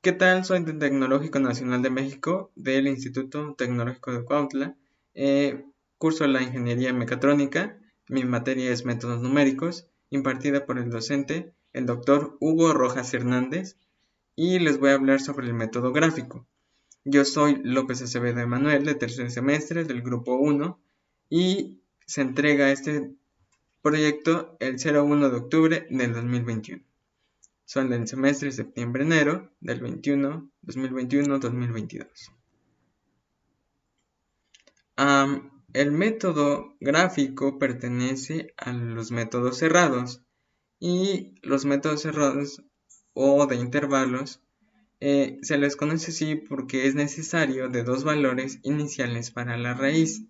¿Qué tal? Soy del Tecnológico Nacional de México, del Instituto Tecnológico de Cuautla. Eh, Curso la ingeniería en mecatrónica. Mi materia es métodos numéricos, impartida por el docente, el doctor Hugo Rojas Hernández, y les voy a hablar sobre el método gráfico. Yo soy López Acevedo Emanuel, de tercer semestre del grupo 1, y se entrega este proyecto el 01 de octubre del 2021. Son del semestre septiembre-enero del 2021-2022. El método gráfico pertenece a los métodos cerrados, y los métodos cerrados o de intervalos se les conoce así porque es necesario de dos valores iniciales para la raíz.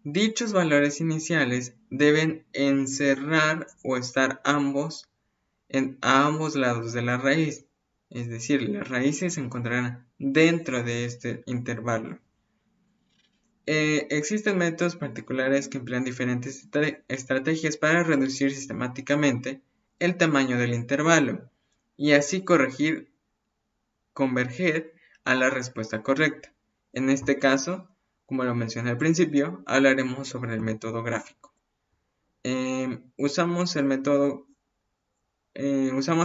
Dichos valores iniciales deben encerrar o estar a ambos lados de la raíz, es decir, las raíces se encontrarán dentro de este intervalo. Existen métodos particulares que emplean diferentes estrategias para reducir sistemáticamente el tamaño del intervalo y así converger a la respuesta correcta. En este caso, como lo mencioné al principio, hablaremos sobre el método gráfico. Usamos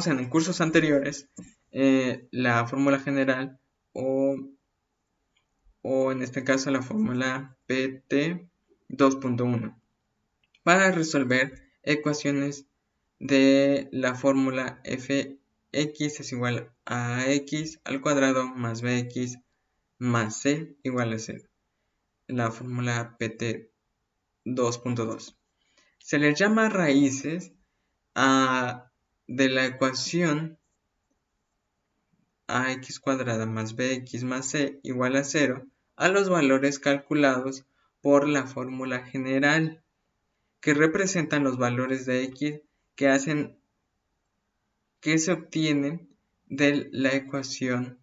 en cursos anteriores la fórmula general o, o en este caso la fórmula PT 2.1 para resolver ecuaciones de la fórmula fx es igual a x al cuadrado más bx más c igual a 0. La fórmula PT 2.2. Se les llama raíces de la ecuación ax cuadrada más bx más c igual a 0 a los valores calculados por la fórmula general, que representan los valores de x que se obtienen de la ecuación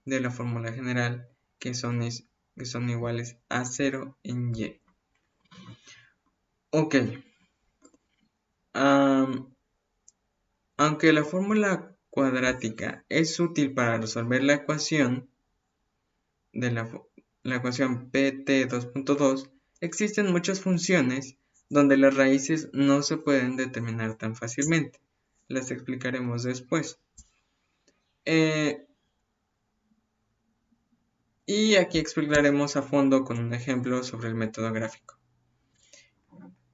de la fórmula general, que son iguales a 0 en y. Ok. Aunque la fórmula cuadrática es útil para resolver la ecuación de la ecuación PT 2.2, existen muchas funciones donde las raíces no se pueden determinar tan fácilmente. Las explicaremos después. Y aquí explicaremos a fondo con un ejemplo sobre el método gráfico.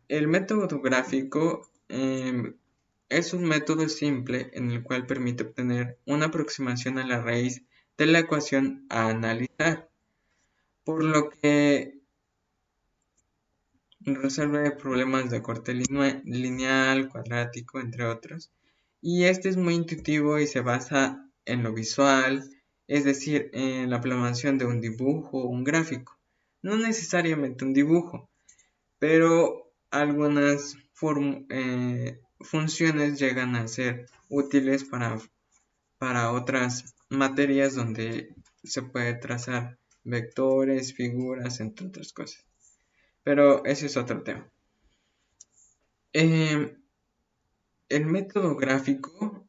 El método gráfico es un método simple en el cual permite obtener una aproximación a la raíz de la ecuación a analizar, por lo que resuelve problemas de corte lineal, cuadrático, entre otros. Y este es muy intuitivo y se basa en lo visual, es decir, en la plasmación de un dibujo o un gráfico. No necesariamente un dibujo, pero algunas funciones llegan a ser útiles para otras materias donde se puede trazar vectores, figuras, entre otras cosas. Pero ese es otro tema. El método gráfico,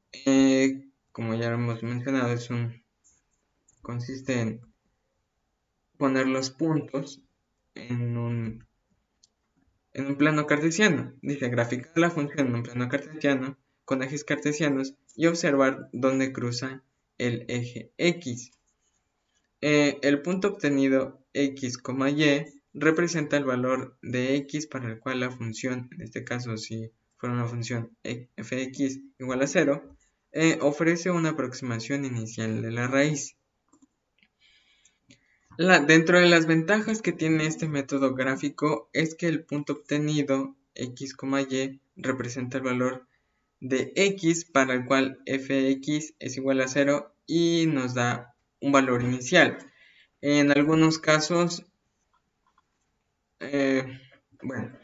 como ya lo hemos mencionado, consiste en poner los puntos en un plano cartesiano. Dice graficar la función en un plano cartesiano con ejes cartesianos y observar dónde cruza el eje X. El punto obtenido x, y representa el valor de x para el cual la función, en este caso si fuera una función fx igual a 0, ofrece una aproximación inicial de la raíz. Dentro de las ventajas que tiene este método gráfico es que el punto obtenido x, y representa el valor de x para el cual fx es igual a 0 y nos da un valor inicial. En algunos casos, bueno,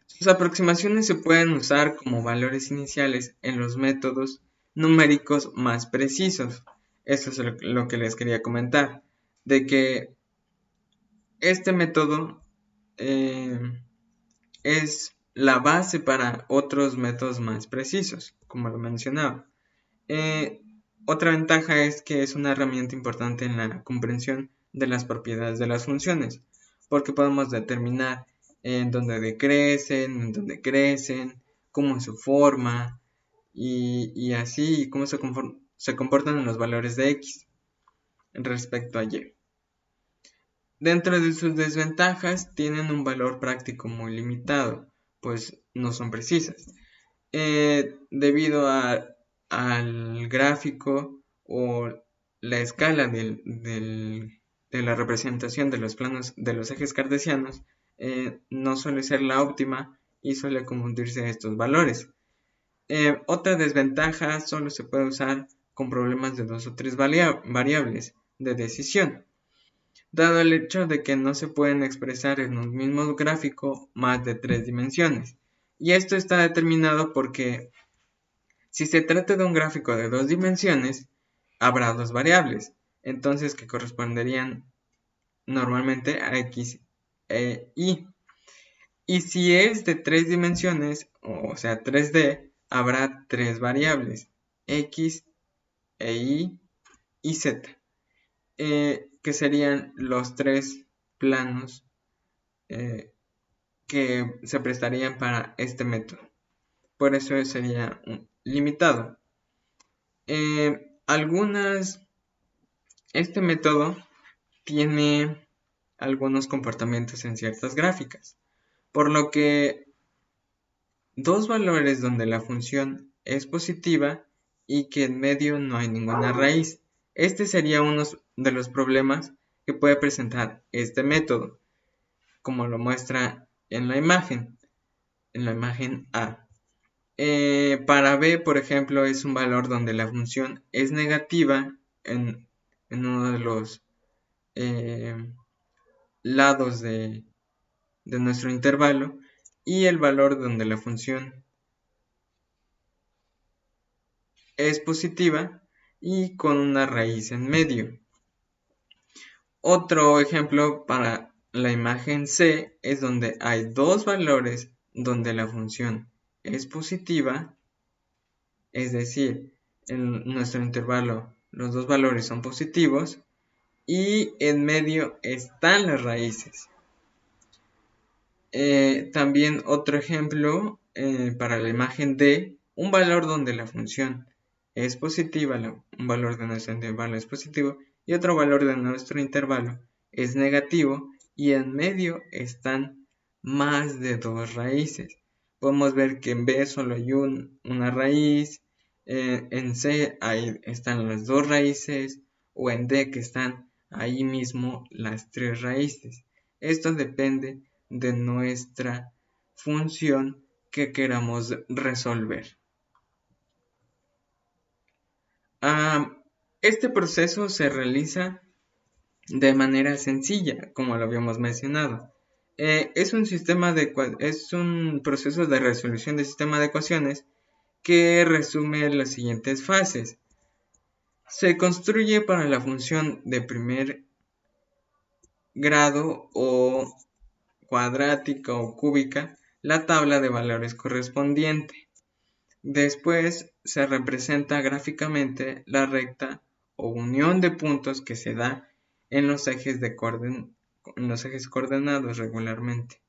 sus aproximaciones se pueden usar como valores iniciales en los métodos numéricos más precisos. Esto es lo que les quería comentar, de que este método es la base para otros métodos más precisos, como lo mencionaba. Otra ventaja es que es una herramienta importante en la comprensión de las propiedades de las funciones, porque podemos determinar en dónde decrecen, cómo es su forma y así cómo se comportan en los valores de x respecto a y. Dentro de sus desventajas tienen un valor práctico muy limitado, pues no son precisas. Debido al gráfico o la escala de la representación de los planos de los ejes cartesianos, no suele ser la óptima y suele confundirse estos valores. Otra desventaja solo se puede usar con problemas de 2 o 3 variables de decisión, dado el hecho de que no se pueden expresar en un mismo gráfico más de 3 dimensiones. Y esto está determinado porque si se trata de un gráfico de 2 dimensiones, habrá 2 variables, entonces que corresponderían normalmente a x e y. Y si es de 3 dimensiones, o sea 3D, habrá 3 variables, x, y z, que serían los 3 planos que se prestarían para este método. Por eso sería limitado. Este método tiene algunos comportamientos en ciertas gráficas, por lo que dos valores donde la función es positiva y que en medio no hay ninguna raíz. Este sería uno de los problemas que puede presentar este método, como lo muestra en la imagen A. Para B, por ejemplo, es un valor donde la función es negativa en uno de los lados de nuestro intervalo y el valor donde la función es positiva y con una raíz en medio. Otro ejemplo para la imagen C es donde hay dos valores donde la función es positiva, es decir, en nuestro intervalo los dos valores son positivos y en medio están las raíces. También otro ejemplo para la imagen D, un valor donde la función es positiva, un valor de nuestro intervalo es positivo y otro valor de nuestro intervalo es negativo y en medio están más de dos raíces. Podemos ver que en B solo hay una raíz, en C están las dos raíces o en D que están ahí mismo las tres raíces. Esto depende de nuestra función que queramos resolver. Este proceso se realiza de manera sencilla, como lo habíamos mencionado. Es un proceso de resolución de sistema de ecuaciones que resume las siguientes fases. Se construye para la función de primer grado o cuadrática o cúbica la tabla de valores correspondiente. Después se representa gráficamente la recta o unión de puntos que se da en los ejes coordenados regularmente.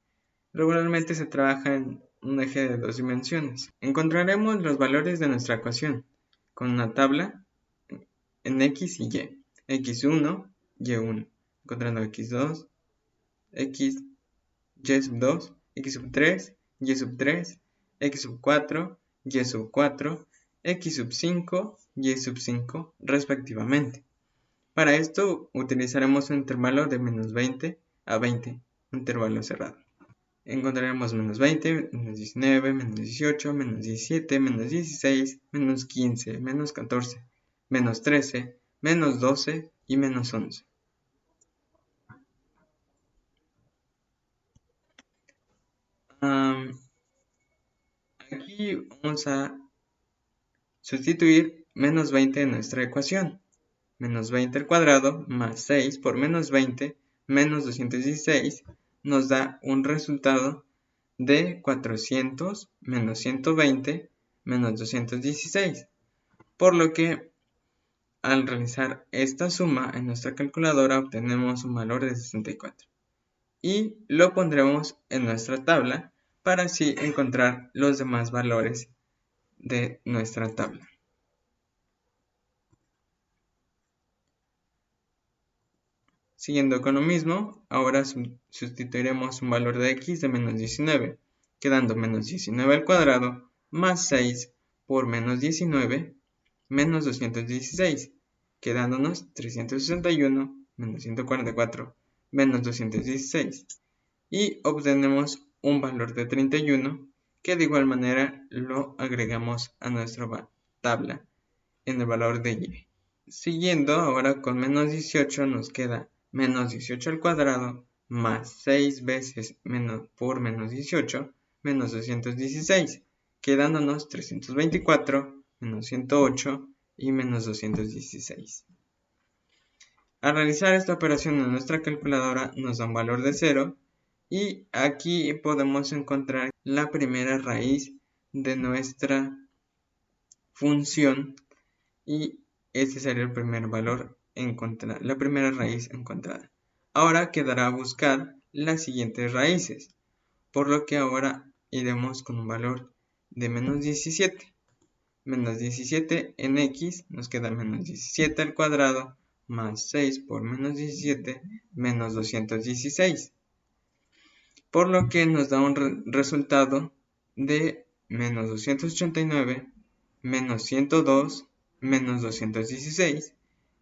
Regularmente se trabaja en un eje de dos dimensiones. Encontraremos los valores de nuestra ecuación con una tabla en x y y. x1, y1, encontrando x2, x, y sub 2, x sub 3, y sub 3, x sub 4, y sub 4, x sub 5, y sub 5, respectivamente. Para esto utilizaremos un intervalo de menos 20 a 20, un intervalo cerrado. Encontraremos menos 20, menos 19, menos 18, menos 17, menos 16, menos 15, menos 14, menos 13, menos 12 y menos 11. Aquí vamos a sustituir menos 20 en nuestra ecuación. Menos 20 al cuadrado más 6 por menos 20 menos 216 nos da un resultado de 400 menos 120 menos 216. Por lo que al realizar esta suma en nuestra calculadora obtenemos un valor de 64 y lo pondremos en nuestra tabla para así encontrar los demás valores de nuestra tabla. Siguiendo con lo mismo, ahora sustituiremos un valor de x de menos 19, quedando menos 19 al cuadrado más 6 por menos 19 menos 216, quedándonos 361 menos 144 menos 216. Y obtenemos un valor de 31, que de igual manera lo agregamos a nuestra tabla en el valor de y. Siguiendo ahora con menos 18 nos queda menos 18 al cuadrado más 6 veces menos por menos 18 menos 216, quedándonos 324 menos 108 y menos 216. Al realizar esta operación en nuestra calculadora nos da un valor de 0 y aquí podemos encontrar la primera raíz de nuestra función y este sería el primer valor encontrado, la primera raíz encontrada. Ahora quedará buscar las siguientes raíces, por lo que ahora iremos con un valor de menos 17. Menos 17 en x nos queda menos 17 al cuadrado más 6 por menos 17 menos 216. Por lo que nos da un resultado de menos 289 menos 102 menos 216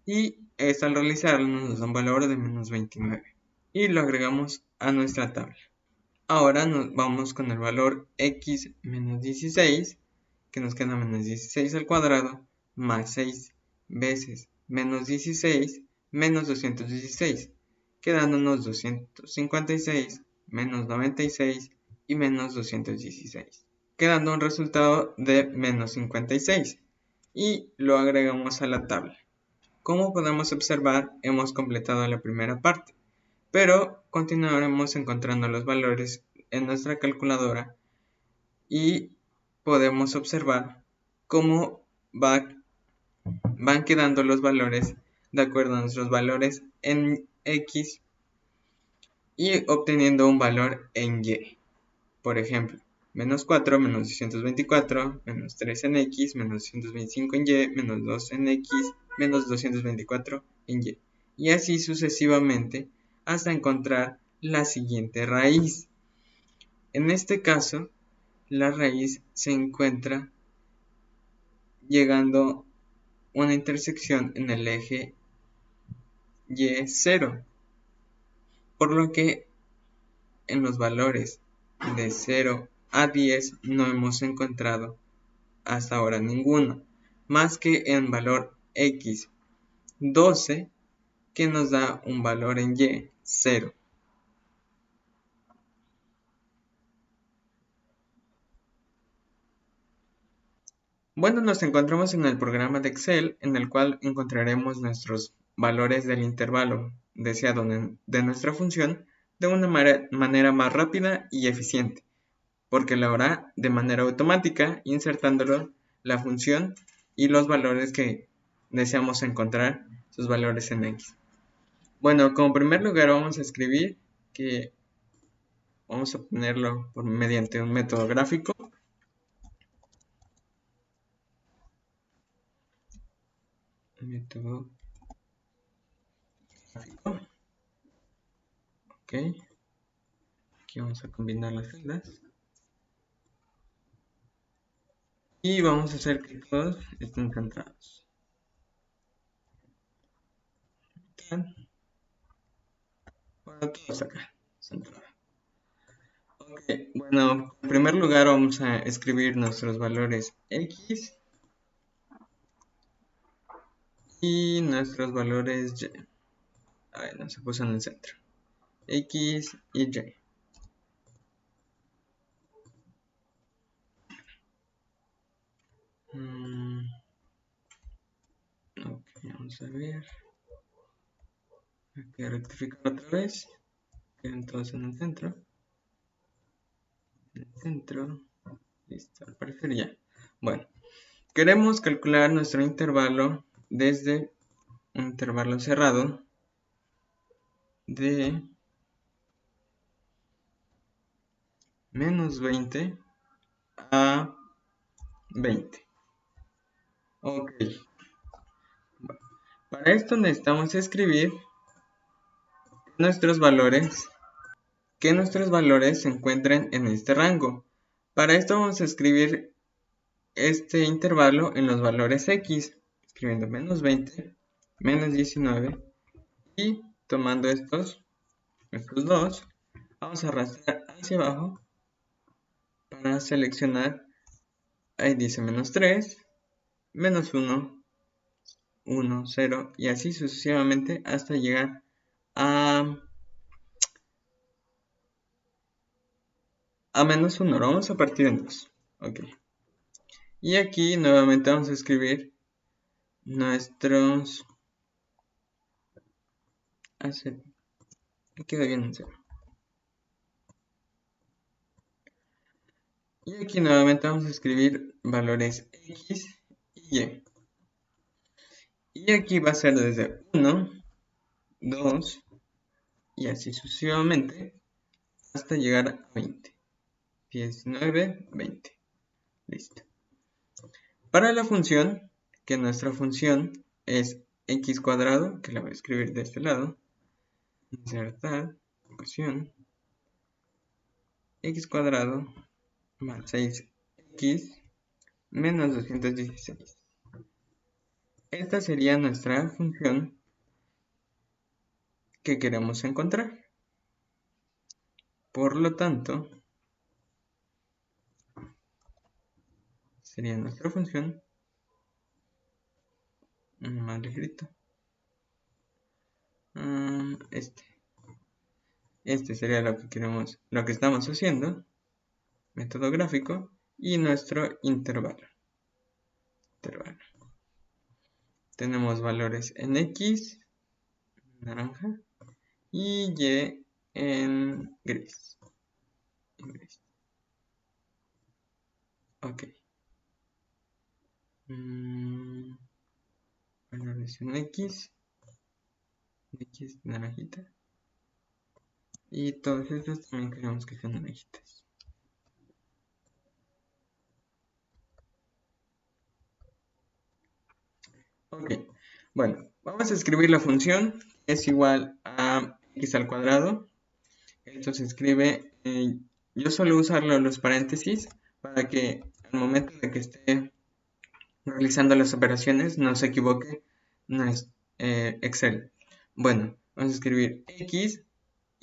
y esto al realizarlo nos da un valor de menos 29 y lo agregamos a nuestra tabla. Ahora nos vamos con el valor x menos 16, que nos queda menos 16 al cuadrado más 6 veces menos 16 menos 216, quedándonos 256 menos 96 y menos 216, quedando un resultado de menos 56 y lo agregamos a la tabla. Como podemos observar, hemos completado la primera parte, pero continuaremos encontrando los valores en nuestra calculadora y podemos observar cómo van quedando los valores de acuerdo a nuestros valores en x y obteniendo un valor en y. Por ejemplo, menos 4, menos 224, menos 3 en x, menos 225 en y, menos 2 en x, menos 224 en y. Y así sucesivamente hasta encontrar la siguiente raíz. En este caso, la raíz se encuentra llegando a una intersección en el eje y0, por lo que en los valores de 0 a 10 no hemos encontrado hasta ahora ninguno, más que en valor x 12, que nos da un valor en y 0. Bueno, nos encontramos en el programa de Excel, en el cual encontraremos nuestros valores del intervalo deseado de nuestra función de una manera más rápida y eficiente, porque lo hará de manera automática, insertándolo la función y los valores que deseamos encontrar, sus valores en x. Bueno, como primer lugar vamos a escribir que vamos a obtenerlo mediante un método gráfico. Método gráfico. Ok. Aquí vamos a combinar las celdas. Y vamos a hacer que todos estén centrados. Bueno, todos acá, centrados. Ok, bueno, en primer lugar vamos a escribir nuestros valores x y nuestros valores y. Ahí no se puso en el centro. X y y. Ok, vamos a ver. Hay que rectificar otra vez. Queden todos en el centro. En el centro. Listo, al parecer ya. Bueno, queremos calcular nuestro intervalo desde un intervalo cerrado de menos 20 a 20. Ok. Para esto necesitamos escribir que nuestros valores se encuentren en este rango. Para esto vamos a escribir este intervalo en los valores x, escribiendo menos 20, menos 19, y tomando estos dos, vamos a arrastrar hacia abajo para seleccionar, ahí dice menos 3, menos 1, 1, 0, y así sucesivamente hasta llegar a menos 1. Lo vamos a partir en 2. Ok. Y aquí nuevamente vamos a escribir nuestros... Queda bien en 0. Y aquí nuevamente vamos a escribir valores x y y. Y aquí va a ser desde 1, 2 y así sucesivamente hasta llegar a 20. 19, 20. Listo. Para la función, que nuestra función es x cuadrado, que la voy a escribir de este lado, insertar, ecuación, x cuadrado más 6x menos 216. Esta sería nuestra función que queremos encontrar. Por lo tanto, sería nuestra función más ligerito. Este sería lo que queremos, lo que estamos haciendo, método gráfico, y nuestro intervalo. Tenemos valores en x, naranja, y y en gris. Ok. Valores en x naranjita. Y todos estos también queremos que sean naranjitas. Ok, bueno, vamos a escribir la función, es igual a x al cuadrado. Esto se escribe, yo suelo usarlo los paréntesis para que al momento de que esté realizando las operaciones no se equivoque, no es Excel. Bueno, vamos a escribir x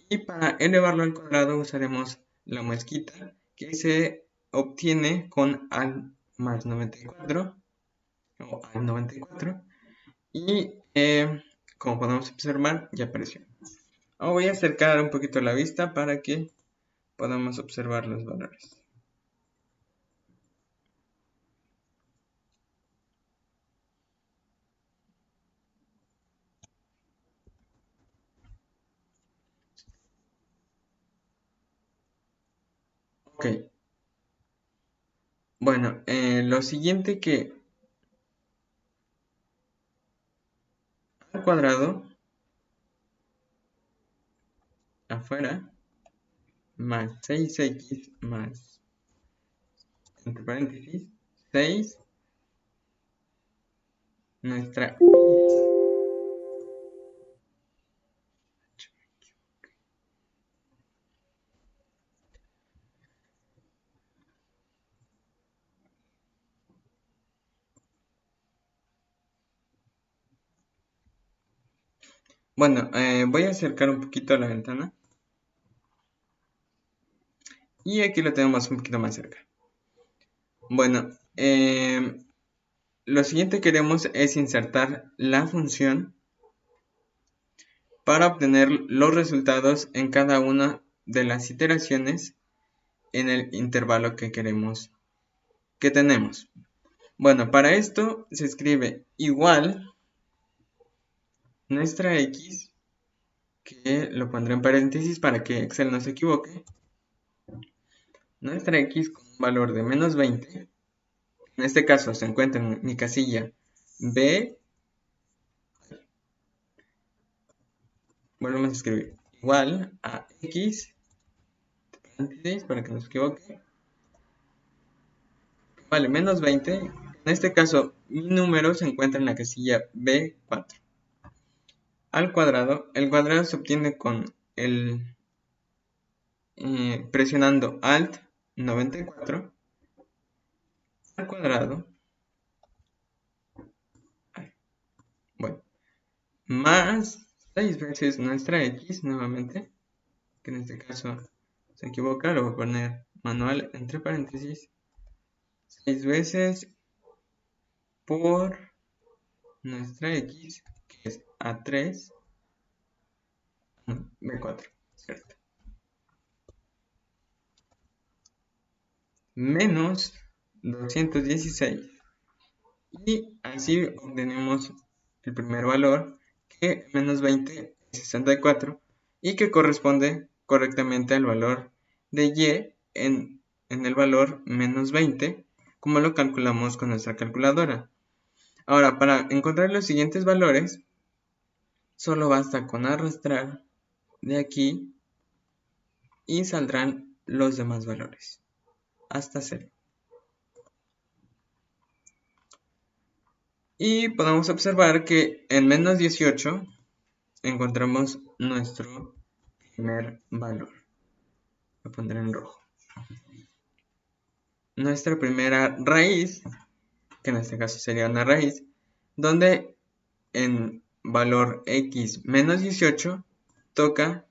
y para elevarlo al cuadrado usaremos la muesquita que se obtiene con al más 94 o al 94 y como podemos observar ya apareció. Ahora voy a acercar un poquito la vista para que podamos observar los valores. Ok. Bueno, lo siguiente que al cuadrado afuera más 6x más entre paréntesis 6 nuestra bueno, voy a acercar un poquito la ventana y aquí lo tenemos un poquito más cerca. Bueno, lo siguiente que queremos es insertar la función para obtener los resultados en cada una de las iteraciones en el intervalo que tenemos. Bueno, para esto se escribe igual nuestra x, que lo pondré en paréntesis para que Excel no se equivoque, nuestra x con un valor de menos 20, en este caso se encuentra en mi casilla B volvemos a escribir igual a x, paréntesis, para que no se equivoque, vale menos 20. En este caso, mi número se encuentra en la casilla B4. Al cuadrado, el cuadrado se obtiene con el presionando Alt 94 al cuadrado, bueno, más 6 veces nuestra x nuevamente, que en este caso se equivoca, lo voy a poner manual entre paréntesis, 6 veces por nuestra x, que es A3, B4, ¿cierto? Menos 216. Y así obtenemos el primer valor, que menos 20 es 64, y que corresponde correctamente al valor de y en el valor menos 20, como lo calculamos con nuestra calculadora. Ahora, para encontrar los siguientes valores, solo basta con arrastrar de aquí y saldrán los demás valores, hasta 0. Y podemos observar que en menos 18 encontramos nuestro primer valor. Lo pondré en rojo. Nuestra primera raíz, que en este caso sería una raíz, donde en valor x menos 18 toca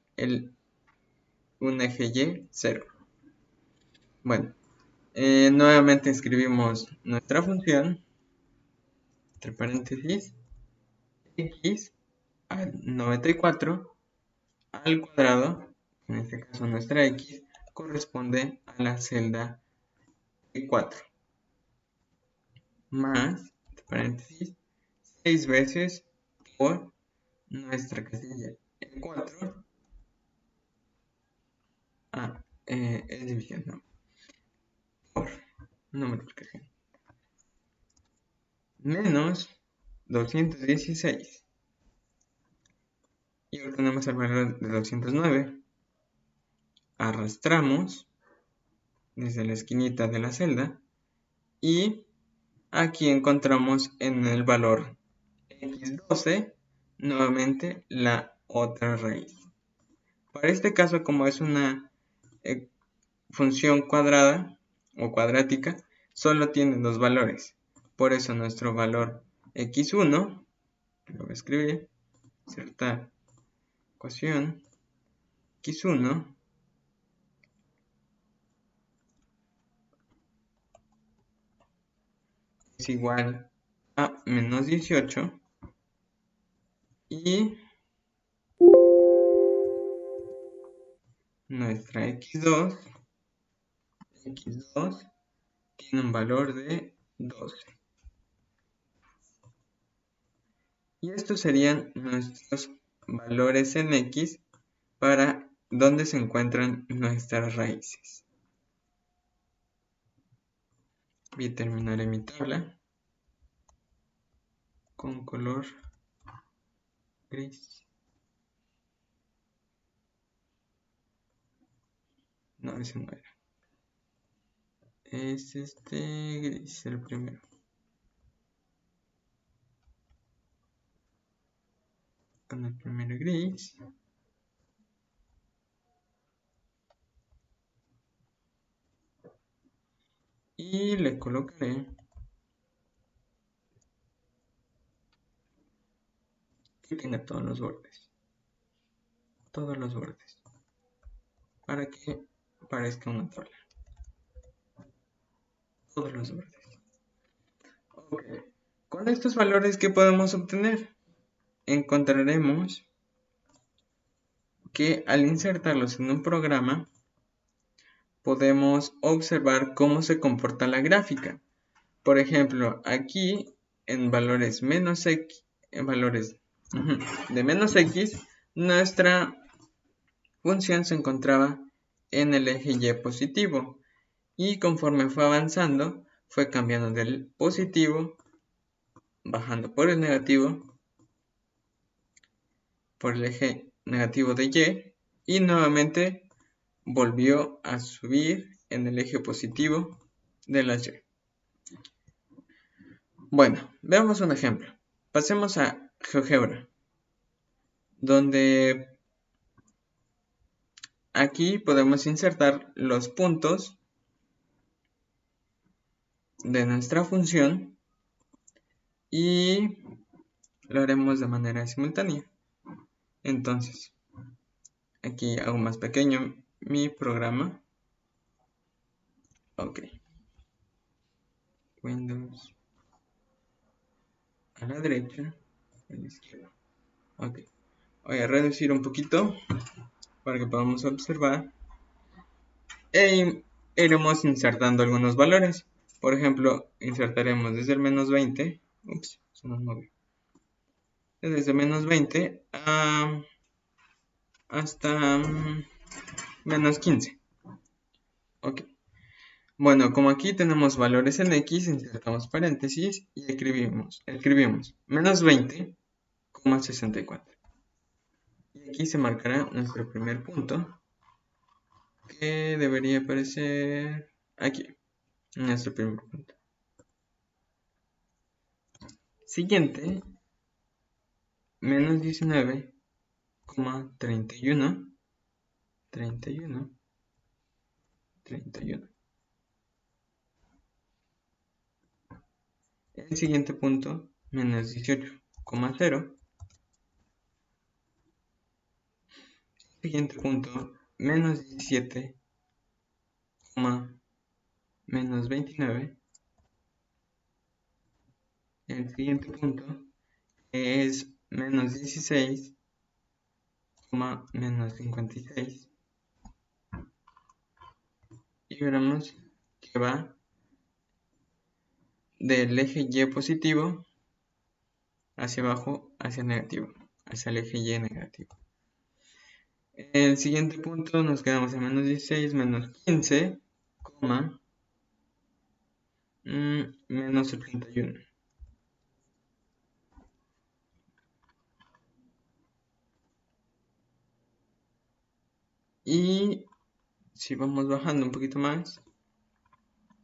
un eje y 0. Bueno, nuevamente escribimos nuestra función, entre paréntesis, x al 94 al cuadrado, en este caso nuestra x, corresponde a la celda E4, más, entre paréntesis, 6 veces por nuestra casilla E4, es división, no, por multiplicación, menos 216, y obtenemos el valor de 209, arrastramos desde la esquinita de la celda, y aquí encontramos en el valor x12 nuevamente la otra raíz. Para este caso, como es una función cuadrada o cuadrática, solo tiene dos valores. Por eso nuestro valor x1, lo voy a escribir, cierta ecuación, x1 es igual a menos 18 y nuestra x2 tiene un valor de 12. Y estos serían nuestros valores en x para donde se encuentran nuestras raíces. Voy a terminar mi tabla con color gris. No, ese no era. Es este gris, el primero. Con el primero gris. Y le colocaré que tiene todos los bordes. Todos los bordes. Para que parezca una tabla. Todos los bordes. Ok. Con estos valores, ¿qué podemos obtener? Encontraremos que al insertarlos en un programa, podemos observar cómo se comporta la gráfica. Por ejemplo, aquí en valores menos x, en valores de menos x, nuestra función se encontraba en el eje y positivo, y conforme fue avanzando, fue cambiando del positivo, bajando por el negativo, por el eje negativo de Y nuevamente volvió a subir en el eje positivo de las Y. Bueno, veamos un ejemplo. Pasemos a GeoGebra, donde aquí podemos insertar los puntos de nuestra función y lo haremos de manera simultánea. Entonces, aquí hago más pequeño mi programa. Ok. Windows a la derecha, a la izquierda. Ok. Voy a reducir un poquito para que podamos observar. E iremos insertando algunos valores. Por ejemplo, insertaremos desde el menos 20. Ups, se nos movió. Desde menos 20 hasta menos 15. Ok. Bueno, como aquí tenemos valores en X, insertamos paréntesis y escribimos menos 20,64. Y aquí se marcará nuestro primer punto, que debería aparecer aquí, nuestro primer punto. Siguiente, menos 19,31. 31. El siguiente punto, menos 18,0. Siguiente punto, menos 17, menos 29. El siguiente punto es menos 16, menos 56. Y veremos que va del eje Y positivo hacia abajo, hacia negativo, hacia el eje Y negativo. El siguiente punto nos quedamos en menos 16, menos 15, menos 71. Y si vamos bajando un poquito más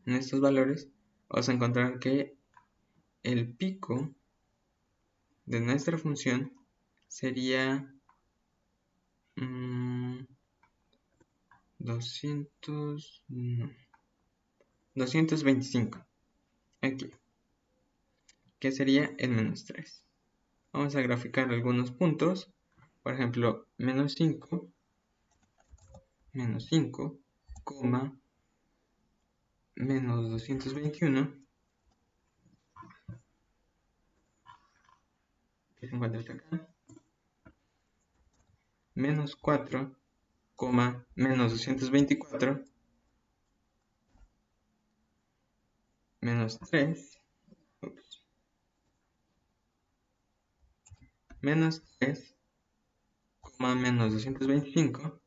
en estos valores, vamos a encontrar que el pico de nuestra función sería 225 aquí, que sería el menos 3. Vamos a graficar algunos puntos, por ejemplo, menos 5, menos 5, menos 221, que se encuentra acá, menos 4, menos 224, menos 3, menos 3, menos 225,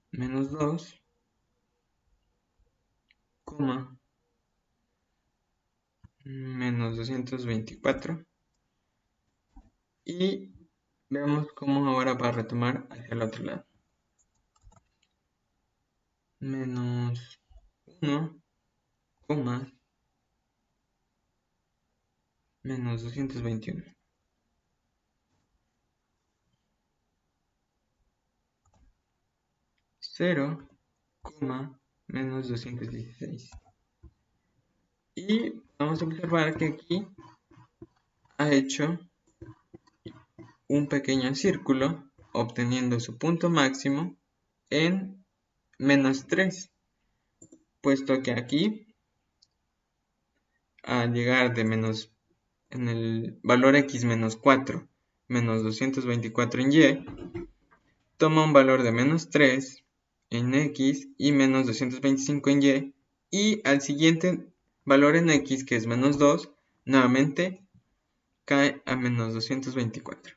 menos 2, menos 224. Y veamos cómo ahora va a retomar hacia el otro lado. Menos 1, menos 221. Cero, menos 216. Y vamos a observar que aquí ha hecho un pequeño círculo obteniendo su punto máximo en menos 3, puesto que aquí al llegar de menos en el valor x menos 4 menos 224 en y, toma un valor de menos 3 en x y menos 225 en y al siguiente valor en x, que es menos 2, nuevamente cae a menos 224.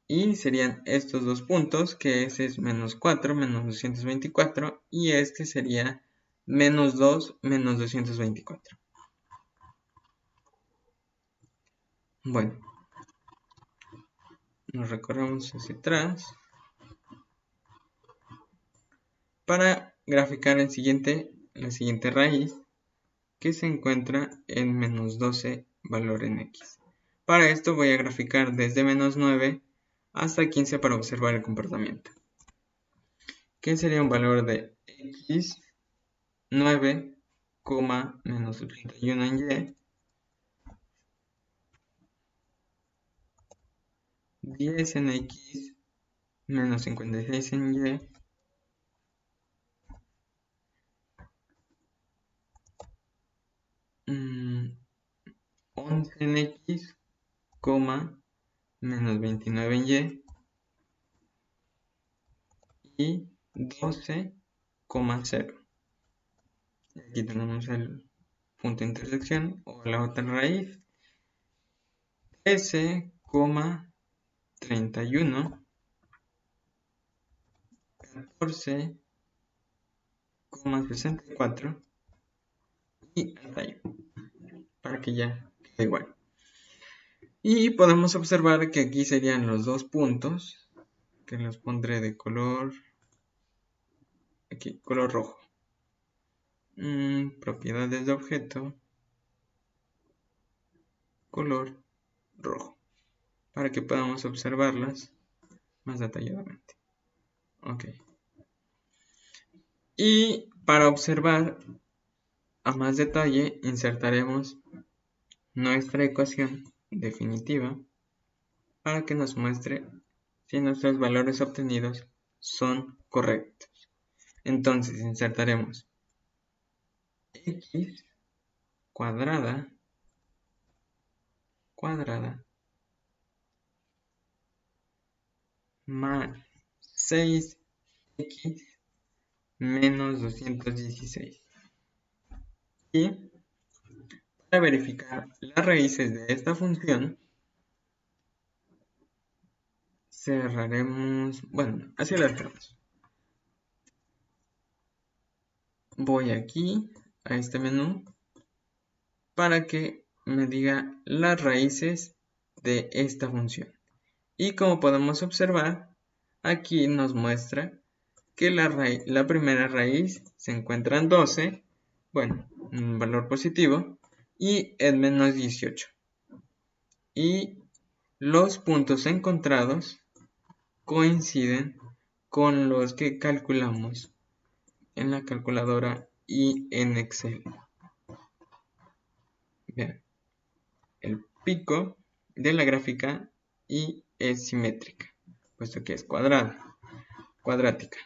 Y serían estos dos puntos, que ese es menos 4, menos 224, y este sería menos 2, menos 224. Bueno, nos recorremos hacia atrás para graficar la siguiente raíz que se encuentra en menos 12 valor en x. Para esto voy a graficar desde menos 9 hasta 15 para observar el comportamiento. ¿Qué sería un valor de x? 9, menos 31 en y, 10 en x, menos 56 en y, 11 en x, menos 29 en y 12,0. Aquí tenemos el punto de intersección o la otra raíz. 13,31, 14,64 y hasta ahí, para que ya quede igual. Y podemos observar que aquí serían los dos puntos, que los pondré de color, aquí, color rojo. Propiedades de objeto, color rojo, para que podamos observarlas más detalladamente. Ok. Y para observar a más detalle, insertaremos nuestra ecuación definitiva para que nos muestre si nuestros valores obtenidos son correctos. Entonces insertaremos x cuadrada más 6x menos 216. Y para verificar las raíces de esta función, cerraremos, bueno, así las dejamos. Voy aquí a este menú para que me diga las raíces de esta función. Y como podemos observar, aquí nos muestra que la primera raíz se encuentra en 12, bueno, un valor positivo, y en menos 18. Y los puntos encontrados coinciden con los que calculamos en la calculadora y en Excel. Bien, el pico de la gráfica y es simétrica, puesto que es cuadrática.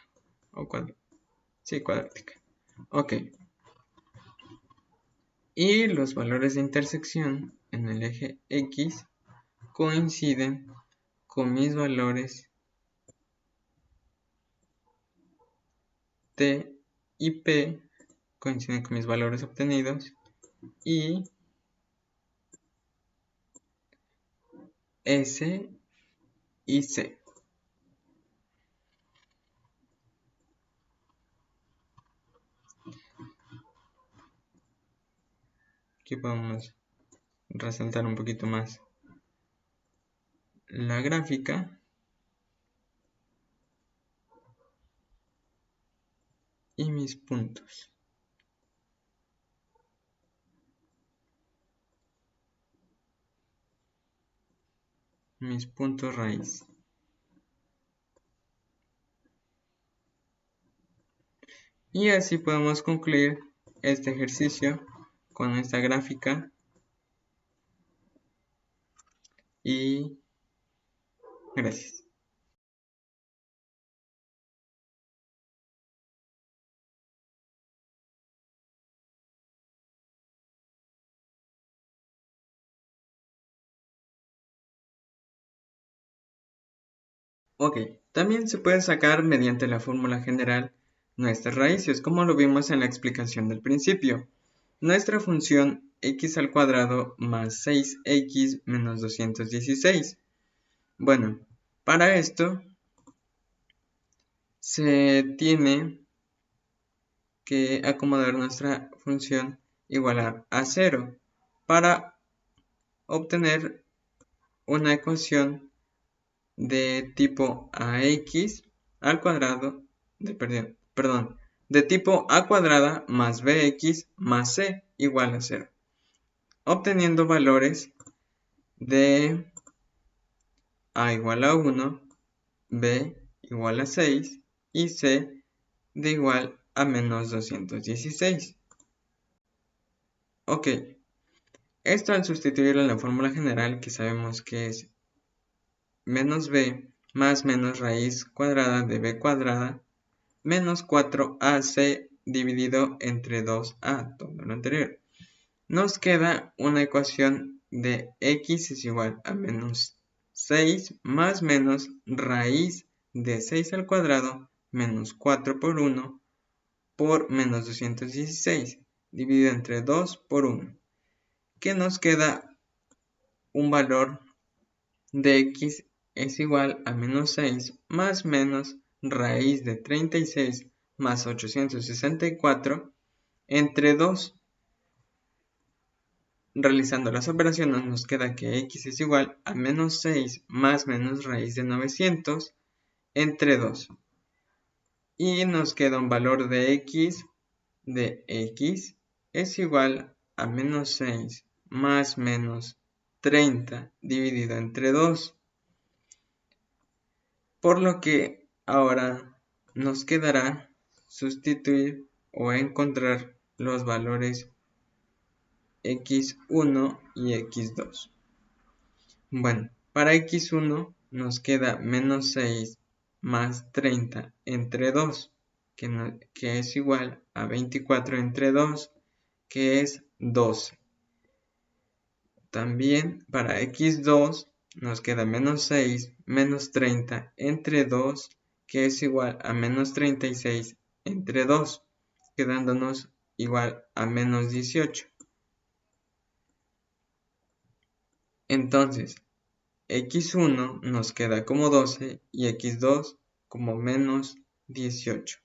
Sí, cuadrática. Ok. Y los valores de intersección en el eje X coinciden con mis valores T y P, coinciden con mis valores obtenidos, y S y C. Aquí podemos resaltar un poquito más la gráfica y mis puntos. Mis puntos raíz. Y así podemos concluir este ejercicio con esta gráfica y gracias. Ok, también se puede sacar mediante la fórmula general nuestras raíces, como lo vimos en la explicación del principio. Nuestra función x al cuadrado más 6x menos 216. Bueno, para esto se tiene que acomodar nuestra función igual a 0 para obtener una ecuación de tipo ax al cuadrado, de tipo a cuadrada más bx más c igual a 0, obteniendo valores de a igual a 1, b igual a 6 y c de igual a menos 216. Ok, esto al sustituirlo en la fórmula general, que sabemos que es menos b más menos raíz cuadrada de b cuadrada menos 4ac dividido entre 2a, todo lo anterior. Nos queda una ecuación de x es igual a menos 6 más menos raíz de 6 al cuadrado menos 4 por 1 por menos 216 dividido entre 2 por 1, que nos queda un valor de x es igual a menos 6 más menos raíz de 36 más 864 entre 2. Realizando las operaciones nos queda que x es igual a menos 6 más menos raíz de 900 entre 2. Y nos queda un valor de x es igual a menos 6 más menos 30 dividido entre 2. Por lo que ahora nos quedará sustituir o encontrar los valores x1 y x2. Bueno, para x1 nos queda menos 6 más 30 entre 2, que es igual a 24 entre 2, que es 12. También para x2 nos queda menos 6 menos 30 entre 2, que es igual a menos 36 entre 2, quedándonos igual a menos 18. Entonces, x1 nos queda como 12 y x2 como menos 18.